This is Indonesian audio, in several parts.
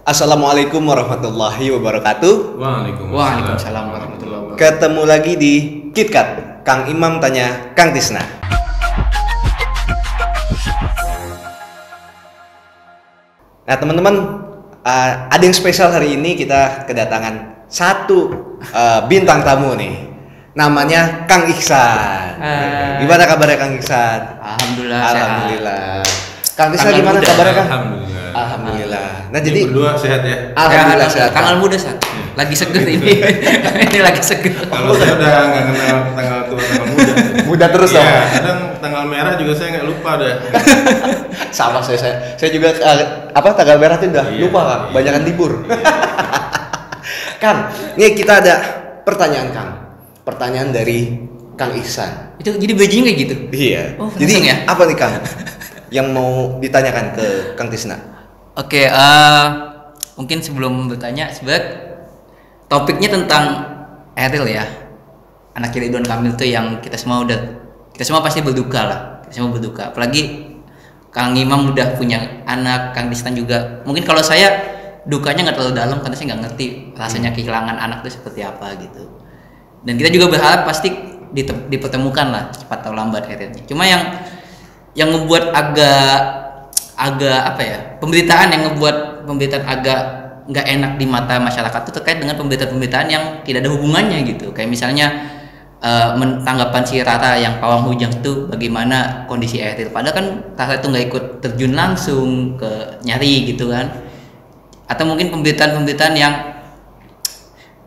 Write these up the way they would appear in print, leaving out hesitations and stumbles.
Assalamualaikum warahmatullahi wabarakatuh. Waalaikumsalam warahmatullahi wabarakatuh. Ketemu lagi di KitKat. Kang Imam tanya Kang Tisna. Nah teman-teman, ada yang spesial hari ini. Kita kedatangan satu bintang tamu nih. Namanya Kang Iksan. Gimana kabarnya Kang Iksan? Alhamdulillah. Alhamdulillah. Kang Tisna gimana kabarnya Kang? Alhamdulillah. Nah jadi berdua sehat ya. Alhamdulillah sehat. Tanggal muda saat lagi seger ini. Ini lagi seger. Kalau saya udah nggak kenal tanggal tua tanggal muda. Muda terus dong. Iya, kadang tanggal merah juga saya nggak lupa dah. Sama saya juga tanggal merah itu udah lupa Kang. Iya. Banyakan libur. Kang, nih kita ada pertanyaan Kang. Pertanyaan dari Kang Ihsan. Itu jadi bajunya kayak gitu. Iya. Oh, jadi ya? apa nih Kang yang mau ditanyakan ke Kang Tisna? Oke, mungkin sebelum bertanya, sebenarnya topiknya tentang Eril ya, anak Ridwan Kamil tuh yang kita semua pasti berduka lah, kita semua berduka. Apalagi Kang Imam udah punya anak, Kang Distan juga. Mungkin kalau saya dukanya nggak terlalu dalam karena saya nggak ngerti rasanya kehilangan anak itu seperti apa gitu. Dan kita juga berharap pasti dipertemukan lah cepat atau lambat Erilnya. Cuma yang ngebuat agak apa ya, pemberitaan yang ngebuat pemberitaan agak nggak enak di mata masyarakat itu terkait dengan pemberitaan yang tidak ada hubungannya gitu. Kayak misalnya tanggapan si Rara yang pawang hujan tuh bagaimana kondisi Eril, padahal kan Rara itu nggak ikut terjun langsung ke nyari gitu kan. Atau mungkin pemberitaan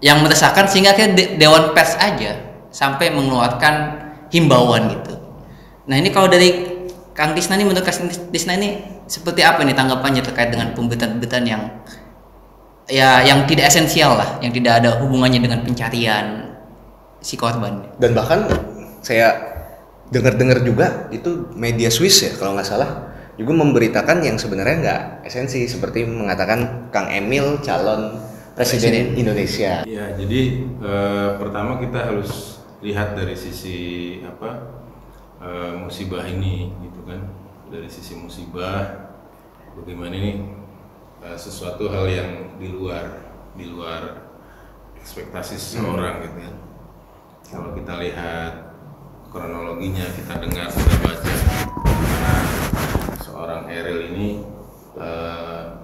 yang meresahkan sehingga akhirnya Dewan Pers aja sampai mengeluarkan himbauan gitu. Nah ini kalau dari Kang Tisna nih, menurut Kang Tisna ini seperti apa nih tanggapannya terkait dengan pemberitaan yang tidak esensial lah, yang tidak ada hubungannya dengan pencarian si korban. Dan bahkan saya dengar juga itu media Swiss ya kalau nggak salah juga memberitakan yang sebenarnya nggak esensi, seperti mengatakan Kang Emil calon presiden Indonesia. Ya, jadi pertama kita harus lihat dari sisi musibah ini gitu kan. Dari sisi musibah bagaimana ini sesuatu hal yang di luar ekspektasi seseorang gitu kan. Kalau kita lihat kronologinya, kita dengar, kita baca, nah, seorang Eril ini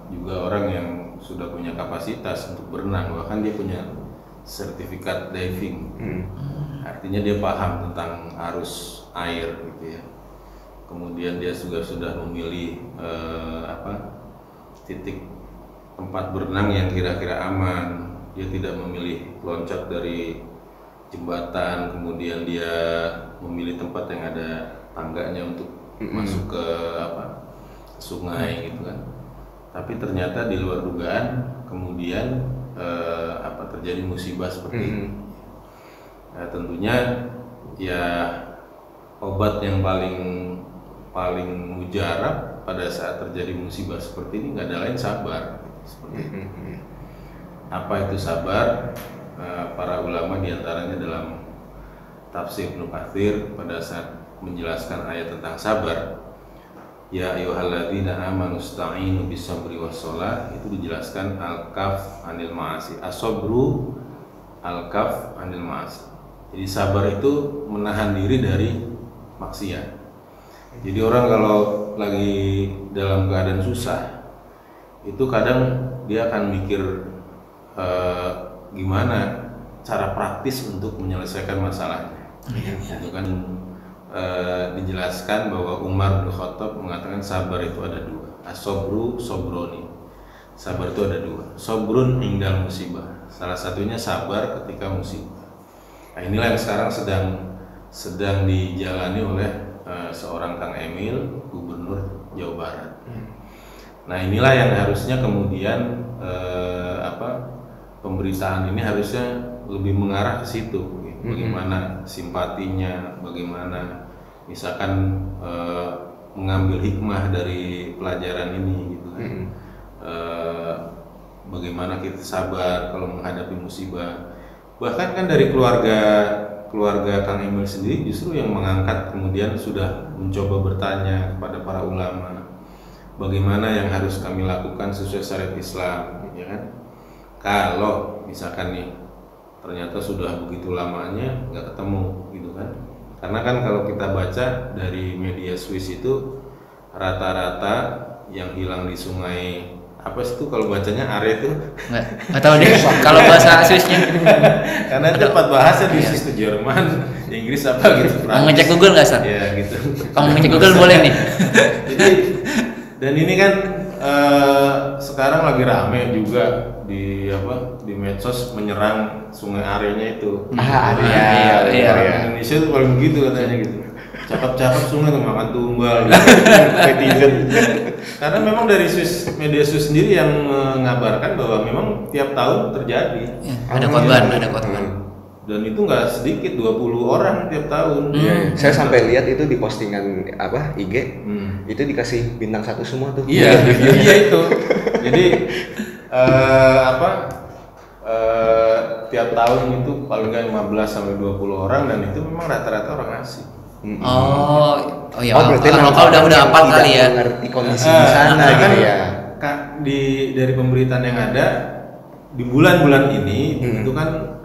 juga orang yang sudah punya kapasitas untuk berenang, bahkan dia punya sertifikat diving. Artinya dia paham tentang arus air gitu ya. Kemudian dia juga sudah memilih titik tempat berenang yang kira-kira aman. Dia tidak memilih loncat dari jembatan, kemudian dia memilih tempat yang ada tangganya untuk masuk ke sungai gitu kan. Tapi ternyata di luar dugaan kemudian terjadi musibah seperti ini. Nah, tentunya ya obat yang paling mujarab pada saat terjadi musibah seperti ini nggak ada lain sabar. Seperti itu. Apa itu sabar? Para ulama diantaranya dalam tafsir Ibnu Katsir pada saat menjelaskan ayat tentang sabar, ya ayyuhalladzina amanu ista'inu bis-sabri was-shalah, itu dijelaskan al-kaf anil ma'asi, as-sabru al-kaf anil ma'asi. Jadi sabar itu menahan diri dari maksiat. Jadi orang kalau lagi dalam keadaan susah, itu kadang dia akan mikir gimana cara praktis untuk menyelesaikan masalahnya. Itu kan dijelaskan bahwa Umar bin Khattab mengatakan sabar itu ada dua, as-sabru sobroni. Sabar itu ada dua, sobrun indal musibah. Salah satunya sabar ketika musibah. Nah, inilah yang sekarang sedang dijalani oleh seorang Kang Emil, Gubernur Jawa Barat. Nah, inilah yang harusnya kemudian pemberitaan ini harusnya lebih mengarah ke situ. Bagaimana simpatinya, bagaimana misalkan mengambil hikmah dari pelajaran ini gitu kan. Bagaimana kita sabar kalau menghadapi musibah. Bahkan kan dari keluarga Kang Emil sendiri justru yang mengangkat, kemudian sudah mencoba bertanya kepada para ulama bagaimana yang harus kami lakukan sesuai syariat Islam, ya kan? Kalau misalkan nih ternyata sudah begitu lamanya nggak ketemu gitu kan? Karena kan kalau kita baca dari media Swiss itu rata-rata yang hilang di sungai apa sih itu kalau bacanya are itu nggak tahu deh kalau bahasa Swissnya. Karena itu 4 bahasa di Swiss itu Jerman, Inggris apa gitu. Mau ngecek Google nggak Sar? Ya gitu. Kamu ngecek Google boleh nih. Jadi dan ini kan sekarang lagi rame juga di medsos menyerang sungai arenya itu. Iya. Indonesia itu paling begitu katanya gitu. Cakep-cakep sungai tuh makan tumbal gitu. Netizen. Karena memang dari media Swiss sendiri yang mengabarkan bahwa memang tiap tahun terjadi. Ya, ada korban. Dan itu nggak sedikit, 20 orang tiap tahun. Saya sampai lihat itu di postingan IG, itu dikasih bintang 1 semua tuh. Iya itu. Jadi tiap tahun itu paling nggak 15 sampai 20 orang dan itu memang rata-rata orang asing. Oh ya. Berarti orang lokal udah hafal kali ya. Mengerti kondisi di sana gitu ya. Dari pemberitaan yang ada di bulan-bulan ini itu kan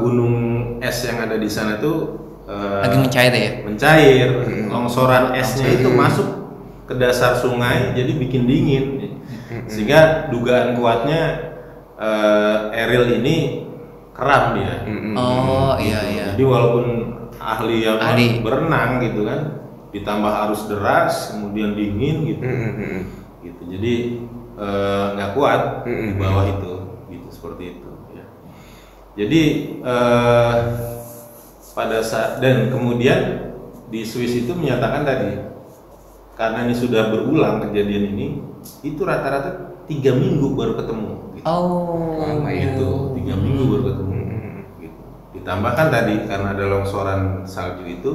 gunung es yang ada di sana tuh lagi mencair ya. Mencair, longsoran esnya itu masuk ke dasar sungai jadi bikin dingin. Sehingga dugaan kuatnya Eril ini keram dia. Oh iya. Jadi walaupun ahli berenang gitu kan, ditambah arus deras, kemudian dingin gitu. Gitu. Jadi nggak kuat di bawah itu, gitu seperti itu. Ya. Jadi pada saat dan kemudian di Swiss itu menyatakan tadi karena ini sudah berulang kejadian ini, itu rata-rata 3 minggu baru ketemu. Gitu. Oh, itu 3 minggu baru ketemu. Gitu. Ditambahkan tadi karena ada longsoran salju itu,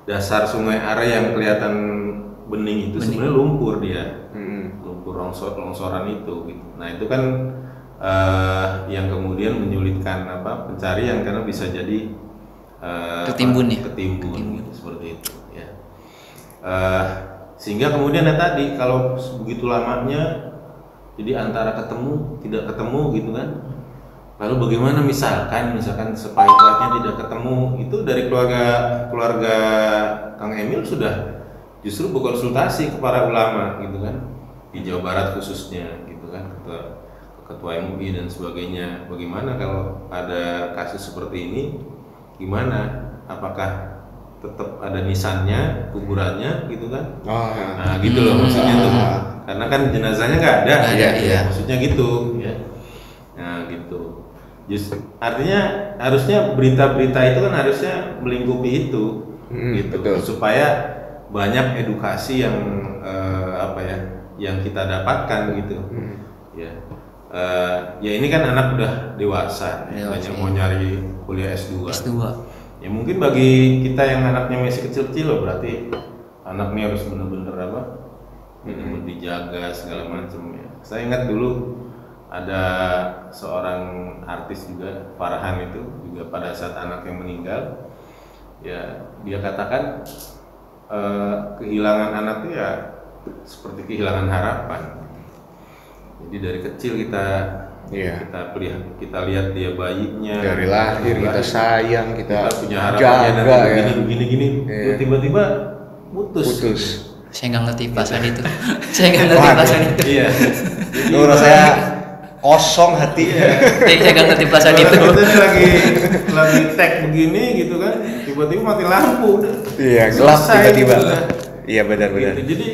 dasar sungai Are yang kelihatan bening itu sebenarnya lumpur dia, lumpur longsoran itu. Gitu. Nah itu kan yang kemudian menyulitkan pencarian karena bisa jadi ketimbun gitu, seperti itu. Ya. Sehingga kemudian tadi kalau begitu lamanya, jadi antara ketemu tidak ketemu gitu kan. Lalu bagaimana misalkan sepahit-pahitnya tidak ketemu, itu dari keluarga Kang Emil sudah justru berkonsultasi ke para ulama gitu kan, di Jawa Barat khususnya gitu kan, ketua MUI dan sebagainya. Bagaimana kalau ada kasus seperti ini, gimana? Apakah tetap ada nisannya, kuburannya gitu kan? Nah gitu loh maksudnya tuh, karena kan jenazahnya nggak ada, maksudnya gitu ya. Nah gitu. Artinya harusnya berita-berita itu kan harusnya melingkupi itu, gitu, betul. Supaya banyak edukasi yang yang kita dapatkan gitu, ya. Ya ini kan anak udah dewasa, banyak mau nyari kuliah S2. Ya mungkin bagi kita yang anaknya masih kecil-kecil loh, berarti anaknya harus bener-bener bener-bener dijaga segala macam ya. Saya ingat dulu ada seorang artis juga, Farhan itu juga pada saat anaknya meninggal, ya dia katakan kehilangan anak itu ya seperti kehilangan harapan. Jadi dari kecil kita lihat dia bayinya dari lahir kita sayang, kita punya harapannya jaga, dan begini tiba-tiba putus. Saya nggak ngerti perasaan itu. Iya. Menurut saya kosong hati. Saya nggak ngerti perasaan itu. lagi tag begini gitu kan, tiba-tiba mati lampu. Iya, gelap tiba-tiba. Iya benar. Gitu. Jadi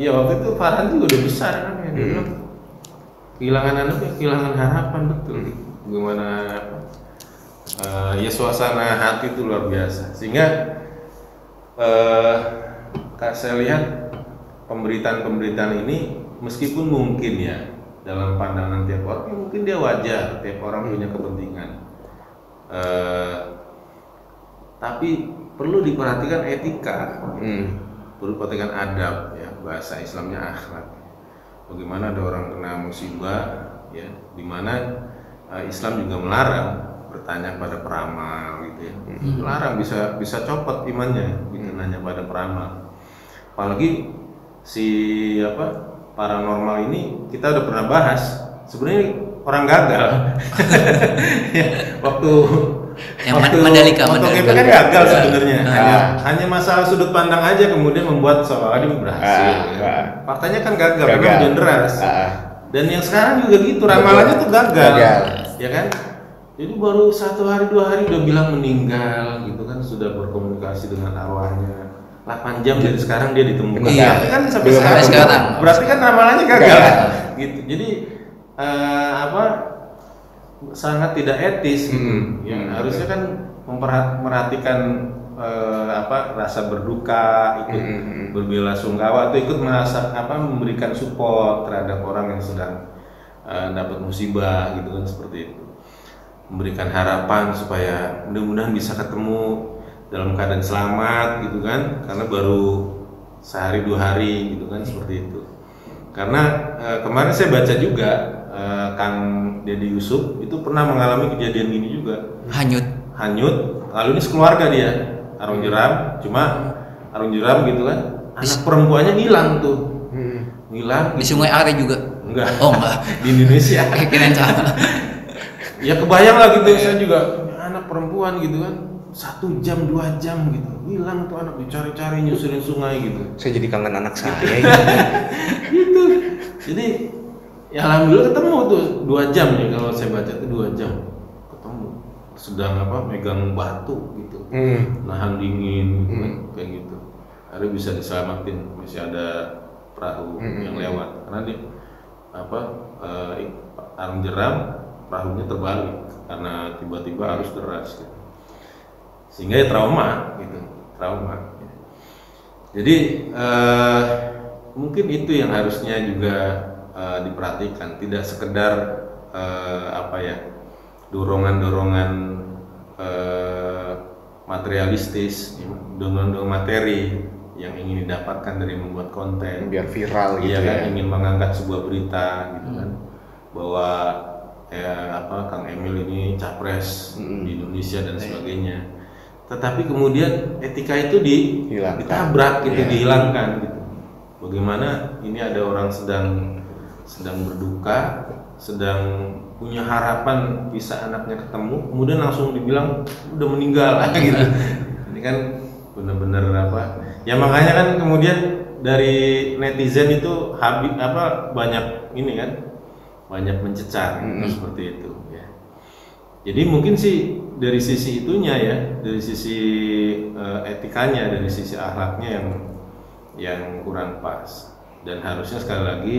ya waktu itu Farhan juga udah besar kan ya, dia bilang kehilangan anaknya, kehilangan harapan betul. Gimana ya suasana hati itu luar biasa. Sehingga saya lihat pemberitaan ini meskipun mungkin ya dalam pandangan tiap orang mungkin dia wajar, tiap orang punya kepentingan, tapi perlu diperhatikan etika, perlu diperhatikan adab ya, bahasa Islamnya akhlak. Bagaimana ada orang kena musibah ya, dimana Islam juga melarang bertanya pada peramal gitu ya, melarang, bisa copot imannya gitu, nanya pada peramal. Apalagi si paranormal ini kita udah pernah bahas. Sebenarnya orang gagal. Ya, waktu Mandalika itu kan gagal sebenarnya. Hanya masalah sudut pandang aja kemudian membuat seolah dia berhasil. Faktanya kan gagal. Karena hujan deras. Dan yang sekarang juga gitu, ramalannya tuh gagal. Ya kan? Jadi baru 1 hari 2 hari udah bilang meninggal gitu kan, sudah berkomunikasi dengan arwahnya. 8 jam dari sekarang dia ditemukan. Tapi kan sampai sekarang. Berarti kan ramalannya gagal. Gitu. Jadi sangat tidak etis gitu. Harusnya kan memperhatikan rasa berduka, ikut berbelasungkawa atau ikut merasa memberikan support terhadap orang yang sedang dapat musibah gitu kan, seperti itu. Memberikan harapan supaya mudah-mudahan bisa ketemu dalam keadaan selamat gitu kan, karena baru sehari 2 hari gitu kan, seperti itu. Karena kemarin saya baca juga Kang Deddy Yusuf itu pernah mengalami kejadian gini juga, hanyut lalu ini sekeluarga dia Arung Jeram, cuma Arung Jeram gitu kan, anak perempuannya hilang tuh, hilang di Sungai Are juga enggak di Indonesia. Kirain salah. Ya kebayang lah gitu, saya juga anak perempuan gitu kan, 1 jam 2 jam gitu hilang tuh anak, dicari-cari nyusurin sungai gitu. Saya jadi kangen anak saya gitu. Jadi ya alhamdulillah ketemu tuh 2 jam ya, kalau saya baca tuh 2 jam ketemu, sedang megang batu gitu, nahan dingin gitu kan, kayak gitu. Akhirnya bisa diselamatin, masih ada perahu yang lewat karena di Arung Jeram perahunya terbalik karena tiba-tiba arus deras gitu. Sehingga ya trauma. Jadi mungkin itu yang harusnya juga diperhatikan, tidak sekedar dorongan-dorongan materialistis, dorongan materi yang ingin didapatkan dari membuat konten biar viral gitu kan, ingin mengangkat sebuah berita gitu kan, bahwa Kang Emil ini capres di Indonesia dan sebagainya. Tetapi kemudian etika itu ditabrak gitu, dihilangkan gitu. Bagaimana ini ada orang sedang berduka, sedang punya harapan bisa anaknya ketemu, kemudian langsung dibilang udah meninggal gitu. Ini kan benar-benar ya makanya kan kemudian dari netizen itu banyak ini kan, banyak mencecar seperti itu ya. Jadi mungkin sih dari sisi itunya ya, dari sisi etikanya, dari sisi akhlaknya yang kurang pas. Dan harusnya sekali lagi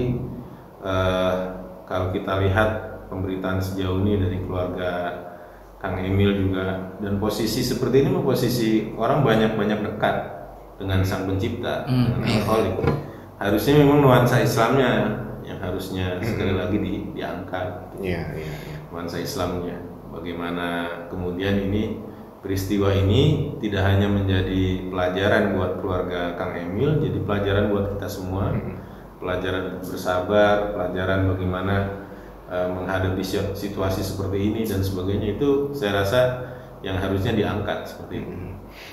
kalau kita lihat pemberitaan sejauh ini dari keluarga Kang Emil juga, dan posisi seperti ini posisi orang banyak dekat dengan Sang Pencipta, dengan Al-Khaliq. Harusnya memang nuansa Islamnya yang harusnya sekali lagi diangkat. Nuansa Islamnya. Bagaimana kemudian ini peristiwa ini tidak hanya menjadi pelajaran buat keluarga Kang Emil, jadi pelajaran buat kita semua, pelajaran bersabar, pelajaran bagaimana menghadapi situasi seperti ini dan sebagainya. Itu saya rasa yang harusnya diangkat seperti itu.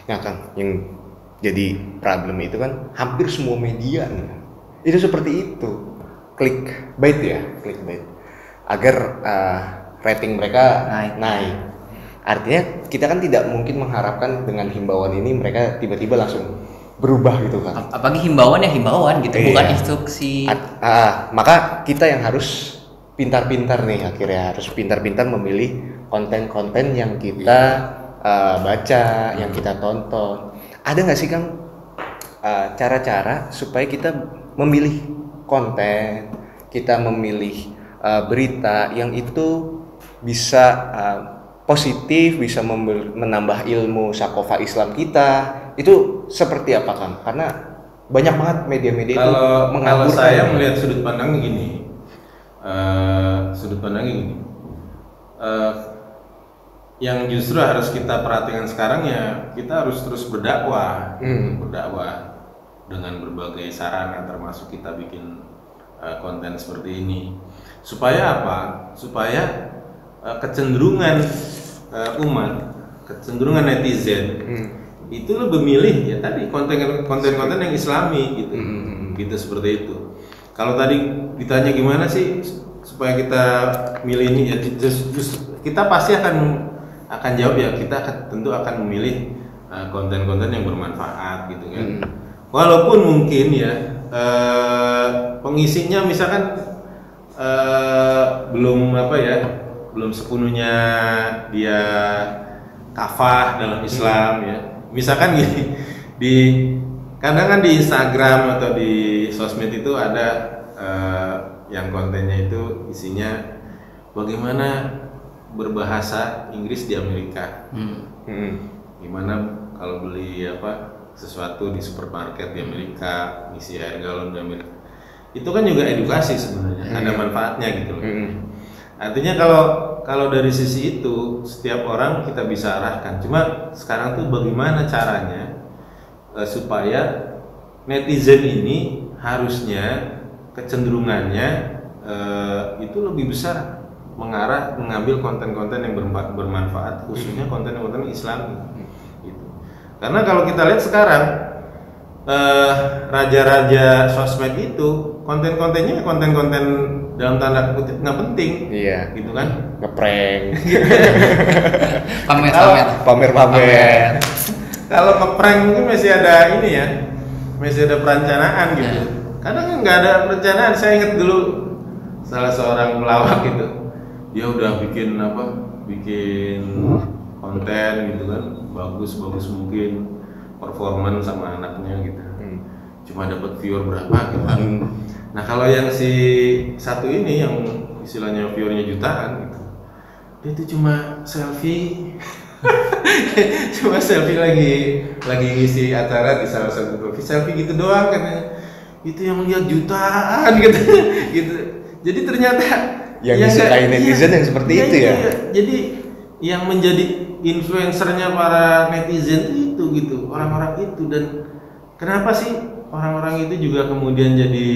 Nah Kang, yang jadi problem itu kan hampir semua media itu seperti itu, clickbait agar rating mereka naik. Artinya kita kan tidak mungkin mengharapkan dengan himbauan ini mereka tiba-tiba langsung berubah gitu kan. Apalagi himbauan gitu, bukan instruksi. Maka kita yang harus pintar-pintar nih, akhirnya harus pintar-pintar memilih konten-konten yang kita baca, yang kita tonton. Ada nggak sih Kang cara-cara supaya kita memilih konten, kita memilih berita yang itu bisa positif, bisa menambah ilmu sakofa Islam kita, itu seperti apa Kang? Karena banyak banget media-media itu mengaburkan. Kalau saya melihat sudut pandangnya gini, yang justru harus kita perhatikan sekarang ya, kita harus terus berdakwah, berdakwah dengan berbagai sarana, termasuk kita bikin konten seperti ini. Supaya apa? Supaya kecenderungan umat, kecenderungan netizen itu lebih milih ya tadi konten-konten yang Islami gitu, gitu seperti itu. Kalau tadi ditanya gimana sih supaya kita milih ini ya, kita pasti akan jawab ya, kita tentu akan memilih konten-konten yang bermanfaat gitu kan. Walaupun mungkin ya pengisinya misalkan belum sepenuhnya dia kafah dalam Islam ya. Misalkan gini, kadang kan di Instagram atau di sosmed itu ada yang kontennya itu isinya bagaimana berbahasa Inggris di Amerika. Gimana kalau beli sesuatu di supermarket di Amerika, isi air galon di Amerika. Itu kan juga edukasi sebenarnya, ada manfaatnya gitu loh. Artinya kalau dari sisi itu setiap orang kita bisa arahkan. Cuma sekarang tuh bagaimana caranya supaya netizen ini harusnya kecenderungannya itu lebih besar mengambil konten-konten yang bermanfaat, khususnya konten-konten Islami. Gitu. Karena kalau kita lihat sekarang raja-raja sosmed itu konten-kontennya konten-konten dalam tanda kutip nggak penting, gitu kan? Ngeprank, pamer. Kalau ngeprank mungkin masih ada ini ya, masih ada perencanaan gitu. Kadang nggak ada perencanaan. Saya ingat dulu salah seorang pelawak itu, dia udah bikin konten gitu kan, bagus mungkin performan sama anaknya gitu. Cuma dapat viewer berapa gitu. Nah kalau yang si satu ini yang istilahnya viewernya jutaan gitu, dia itu cuma selfie, lagi ngisi acara di salah satu coffee, selfie gitu doang katanya. Itu yang lihat jutaan gitu. Jadi ternyata yang disukai netizen yang seperti itu ya. Jadi yang menjadi influencernya para netizen itu gitu, orang-orang itu. Dan kenapa sih orang-orang itu juga kemudian jadi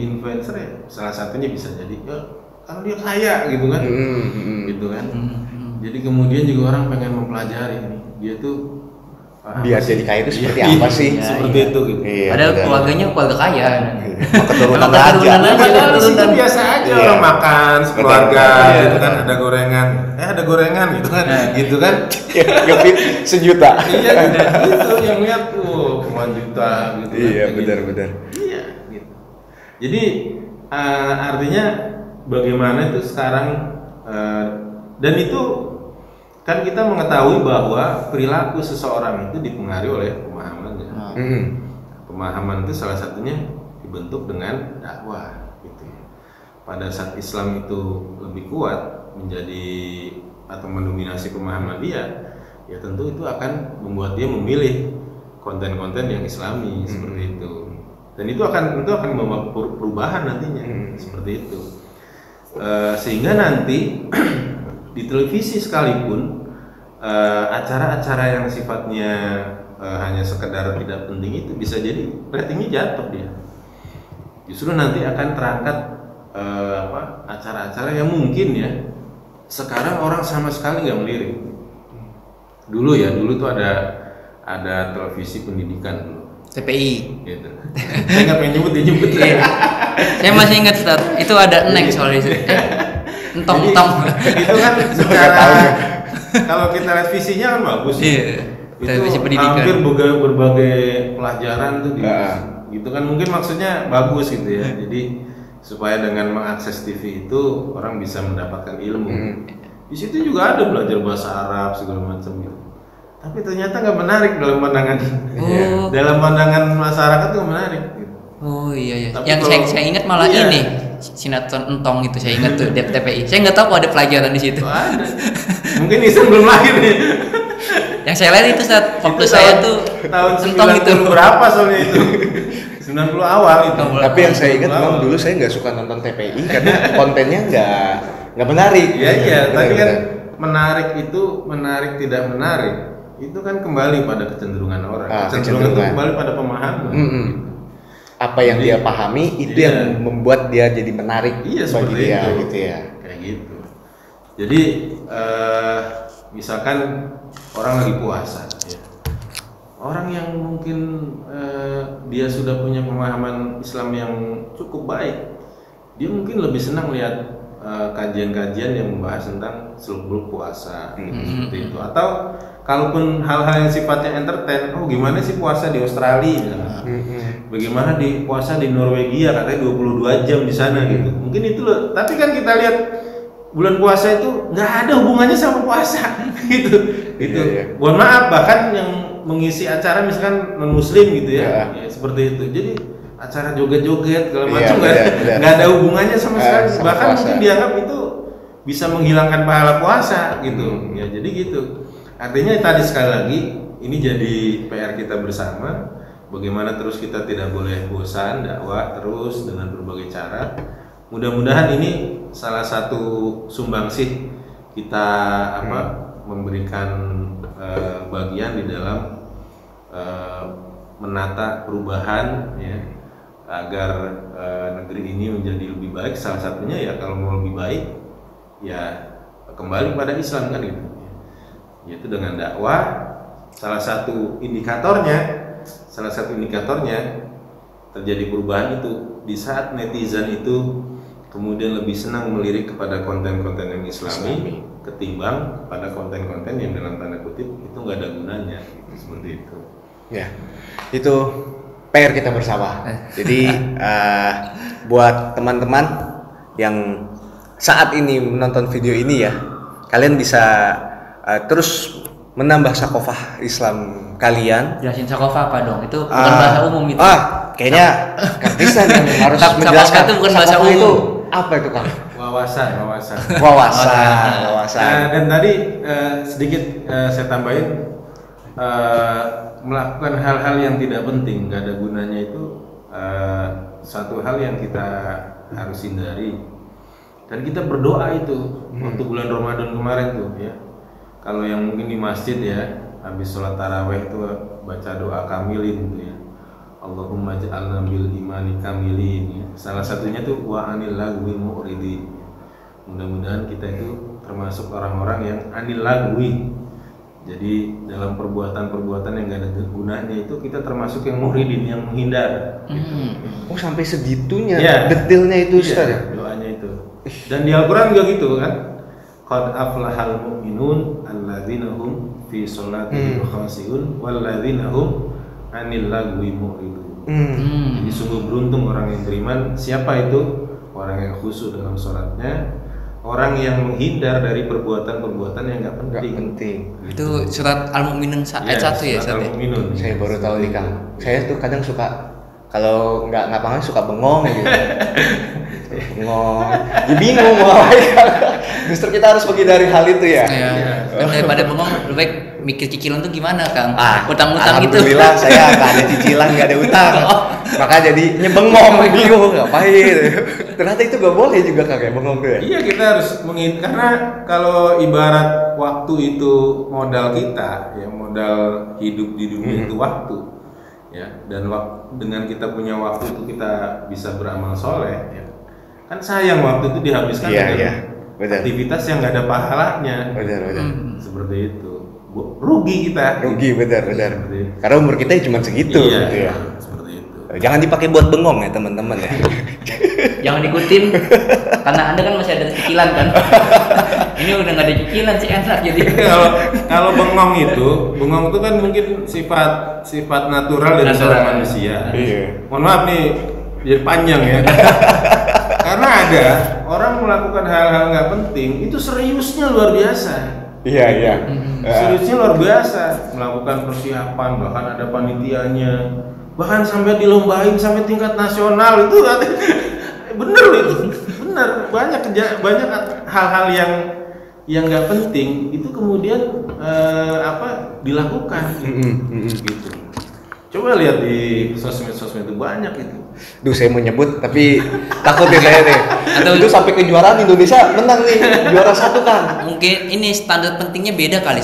influencer ya? Salah satunya bisa jadi karena dia kaya gitu kan, gitu kan. Jadi kemudian juga orang pengen mempelajari ini, dia tuh biar jadi kaya itu seperti apa sih? Seperti itu gitu. Padahal keluarganya keluarga kaya. Keturunan aja. Itu biasa aja orang makan sekeluarga gitu kan, ada gorengan gitu kan, gitu kan. Ngepit sejuta. Iya gitu, yang lihat puluhan juta gitu. Iya benar. Iya gitu. Jadi artinya bagaimana itu sekarang dan itu kan kita mengetahui bahwa perilaku seseorang itu dipengaruhi oleh pemahamannya. Pemahaman itu salah satunya dibentuk dengan dakwah gitu. Pada saat Islam itu lebih kuat menjadi atau mendominasi pemahaman dia, ya tentu itu akan membuat dia memilih konten-konten yang Islami seperti itu. Dan itu akan membawa perubahan nantinya seperti itu. Sehingga nanti di televisi sekalipun acara-acara yang sifatnya hanya sekedar tidak penting itu bisa jadi ratingnya jatuh dia. Justru nanti akan terangkat acara-acara yang mungkin ya sekarang orang sama sekali nggak melirik. Dulu tuh ada televisi pendidikan dulu. TPI. Gitu. Saya nggak pengen nyebut. Saya masih ingat Ustaz, itu ada Neng soal itu. Entong. Itu kan secara kalau kita lihat visinya kan bagus. Iya. Itu Televisi pendidikan. hampir berbagai pelajaran tuh gitu kan, mungkin maksudnya bagus gitu ya. Jadi supaya dengan mengakses TV itu orang bisa mendapatkan ilmu. Di situ juga ada belajar bahasa Arab segala macam gitu. Tapi ternyata nggak menarik dalam pandangan masyarakat tuh menarik. Gitu. Oh iya. Tapi Yang saya ingat malah ini sinetron Entong itu saya ingat tuh TPI. Saya nggak tahu kok ada pelajaran di situ. Ada. Mungkin Isan belum lahir nih. Yang saya lihat itu saat waktu saya tuh tahun Entong 90 itu berapa soalnya itu? 90 awal itu. Tapi yang saya ingat memang dulu saya nggak suka nonton TPI karena kontennya nggak menarik. Iya. Tapi kan menarik tidak menarik itu kan kembali pada kecenderungan orang. Kecenderungan itu kembali pada pemahaman. Apa yang dia pahami itu yang membuat dia jadi menarik bagi dia itu. gitu ya. Kayak gitu. Jadi misalkan orang lagi puasa ya. orang yang mungkin dia sudah punya pemahaman Islam yang cukup baik, dia mungkin lebih senang lihat kajian-kajian yang membahas tentang seluk-beluk puasa seperti itu. Atau kalaupun hal-hal yang sifatnya entertain, oh gimana sih puasa di Australia misalnya, bagaimana di puasa di Norwegia katanya 22 jam di sana gitu. Mungkin itu loh. Tapi kan kita lihat bulan puasa itu nggak ada hubungannya sama puasa gitu. Gitu. Mohon maaf, bahkan yang mengisi acara misalkan non Muslim gitu ya, seperti itu. Jadi acara joget-joget segala macam nggak ada hubungannya sama sekali. Bahkan puasa. Mungkin dianggap itu bisa menghilangkan pahala puasa gitu. Ya jadi gitu. Artinya tadi sekali lagi ini jadi PR kita bersama. Bagaimana terus kita tidak boleh bosan dakwah terus dengan berbagai cara. Mudah-mudahan ini salah satu sumbangsih kita memberikan bagian di dalam menata perubahan ya, agar negeri ini menjadi lebih baik. Salah satunya ya kalau mau lebih baik ya kembali pada Islam kan gitu, yaitu dengan dakwah. Salah satu indikatornya terjadi perubahan itu di saat netizen itu kemudian lebih senang melirik kepada konten-konten yang Islami ketimbang pada konten-konten yang dalam tanda kutip itu nggak ada gunanya gitu, seperti itu. Ya, itu PR kita bersama. Jadi buat teman-teman yang saat ini menonton video ini ya, kalian bisa terus menambah sakofah Islam kalian. Jelasin sakofah apa dong? Itu bukan bahasa umum itu. Kayaknya Kang Ihsan yang harus menjelaskan. Itu bukan bahasa umum. Itu apa itu Kang? Wawasan. Dan tadi sedikit saya tambahin, melakukan hal-hal yang tidak penting, nggak ada gunanya itu satu hal yang kita harus hindari. Dan kita berdoa itu waktu bulan Ramadan kemarin tuh ya. Kalau yang mungkin di masjid ya, habis sholat taraweh itu baca doa kamilin gitu ya. Allahumma ja'alna bil imani kamilin ya. Salah satunya tuh wa anil lagwi mu'ridin. Mudah-mudahan kita itu termasuk orang-orang yang anil lagwi. Jadi dalam perbuatan-perbuatan yang gak ada gunanya itu kita termasuk yang mu'ridin, yang menghindar gitu. Oh sampai segitunya detailnya itu Ustaz ya? Doanya itu. Dan di Al-Quran juga gitu kan. Qad aflahal mu'minun alladzina hum fi sholatihim khashi'un walladzina hum anil lagwi mu'ridun. Jadi sungguh beruntung orang yang beriman. Siapa itu? Orang yang khusyuk dalam sholatnya, orang yang menghindar dari perbuatan-perbuatan yang nggak penting. Itu surat Al-Mu'minun ayat 1 ya, Ustaz? Al-Mu'minun. Saya baru tahu nih Kang. Saya tuh kadang suka kalau nggak ngapa-ngapain suka bengong gitu. Bengong. Ya bingung mau ngapain. Justru kita harus pergi dari hal itu ya. Dan daripada bengong lebih baik mikir cicilan tuh gimana Kang? Utang-utang gitu. Alhamdulillah saya nggak ada cicilan, nggak ada utang. Maka jadi nyebengong bingung ngapain. Ternyata itu gak boleh juga Kang kayak bengong tuh ya. Iya, kita harus karena kalau ibarat waktu itu modal kita ya, modal hidup di dunia itu waktu ya, dan dengan kita punya waktu itu kita bisa beramal soleh ya. Kan sayang waktu itu dihabiskan dengan aktivitas yang nggak ada pahalanya. Benar. Seperti itu. Rugi kita. Benar. Karena umur kita cuma segitu gitu ya. Seperti itu. Jangan dipakai buat bengong ya teman-teman ya. Jangan ikutin karena Anda kan masih ada cicilan kan. Ini udah nggak ada cicilan sih enak jadi. Kalau bengong itu kan mungkin sifat natural dari seorang manusia. Iya. Mohon maaf nih, jadi panjang ya. Karena ada orang melakukan hal-hal nggak penting itu seriusnya luar biasa. Iya. Seriusnya luar biasa, melakukan persiapan, bahkan ada panitianya, bahkan sampai dilombain sampai tingkat nasional itu. Bener banyak hal-hal yang nggak penting itu kemudian dilakukan gitu. Coba lihat di sosmed itu banyak itu. Duh saya mau nyebut tapi takut ya saya nih. Atau itu sampai kejuaraan Indonesia menang nih juara 1 Kan. Mungkin ini standar pentingnya beda kali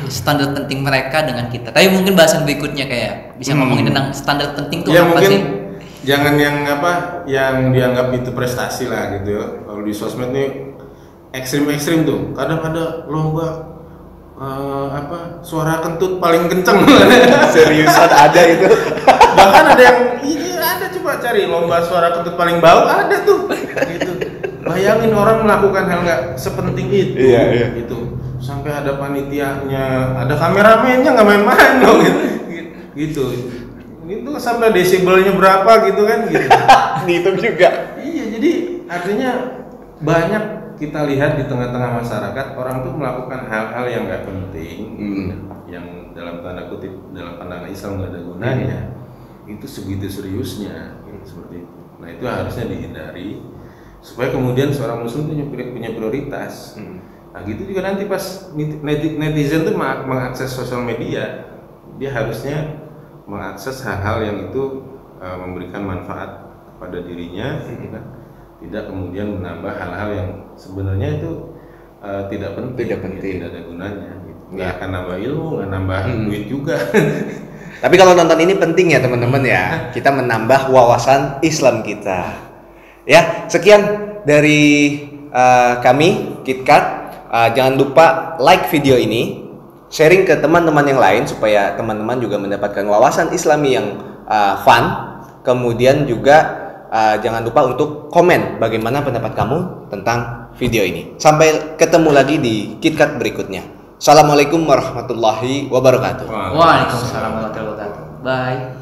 standar penting mereka dengan kita. Tapi mungkin bahasan berikutnya kayak bisa ngomongin tentang standar penting tuh ya, apa mungkin sih? Jangan yang dianggap itu prestasi lah gitu ya. Kalau di sosmed nih ekstrim tuh. Kadang ada lomba suara kentut paling kenceng. Seriusan ada itu? Bahkan ada yang ini ada, coba cari lomba suara kentut paling bau, ada tuh. Gitu. Bayangin orang melakukan hal nggak sepenting itu, gitu. Sampai ada panitianya, ada kameramennya, nggak main-main loh, gitu. Itu sampai desibelnya berapa gitu kan, gitu. Dihitung juga. Iya, jadi artinya banyak kita lihat di tengah-tengah masyarakat orang tuh melakukan hal-hal yang nggak penting, yang dalam tanda kutip dalam pandangan Islam nggak ada gunanya, itu segitu seriusnya, gitu, seperti itu. Nah itu harusnya dihindari supaya kemudian seorang muslim punya prioritas. Nah gitu juga nanti pas netizen tuh mengakses sosial media, dia harusnya mengakses hal-hal yang itu memberikan manfaat kepada dirinya, gitu kan? Tidak kemudian menambah hal-hal yang sebenarnya itu tidak penting, tidak ada gunanya, gitu. Nggak akan nambah ilmu, nggak nambah duit juga. Tapi kalau nonton ini penting ya teman-teman ya, kita menambah wawasan Islam kita. Ya, sekian dari kami KitKat. Jangan lupa like video ini, sharing ke teman-teman yang lain supaya teman-teman juga mendapatkan wawasan Islami yang fun. Kemudian juga jangan lupa untuk komen bagaimana pendapat kamu tentang video ini. Sampai ketemu lagi di KitKat berikutnya. Assalamualaikum warahmatullahi wabarakatuh. Waalaikumsalam warahmatullahi wabarakatuh. Bye.